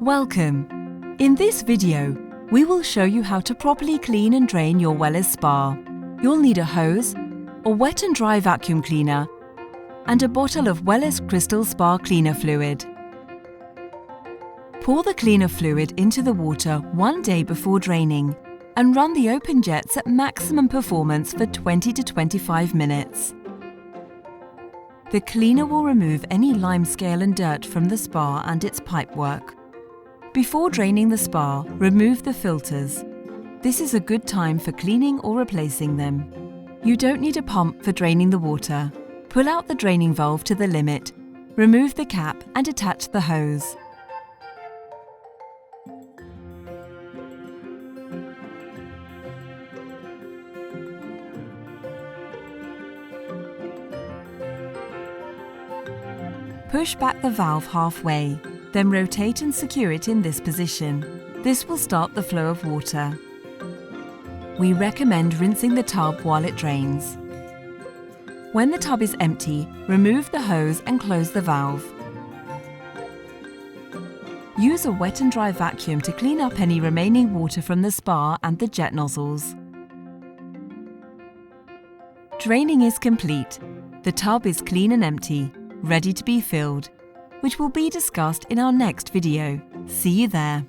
Welcome! In this video, we will show you how to properly clean and drain your Wellis spa. You'll need a hose, a wet and dry vacuum cleaner, and a bottle of Wellis Crystal Spa Cleaner Fluid. Pour the cleaner fluid into the water 1 day before draining and run the open jets at maximum performance for 20 to 25 minutes. The cleaner will remove any limescale and dirt from the spa and its pipework. Before draining the spa, remove the filters. This is a good time for cleaning or replacing them. You don't need a pump for draining the water. Pull out the draining valve to the limit, remove the cap and attach the hose. Push back the valve halfway, then rotate and secure it in this position. This will start the flow of water. We recommend rinsing the tub while it drains. When the tub is empty, remove the hose and close the valve. Use a wet and dry vacuum to clean up any remaining water from the spa and the jet nozzles. Draining is complete. The tub is clean and empty, ready to be filled, which will be discussed in our next video. See you there.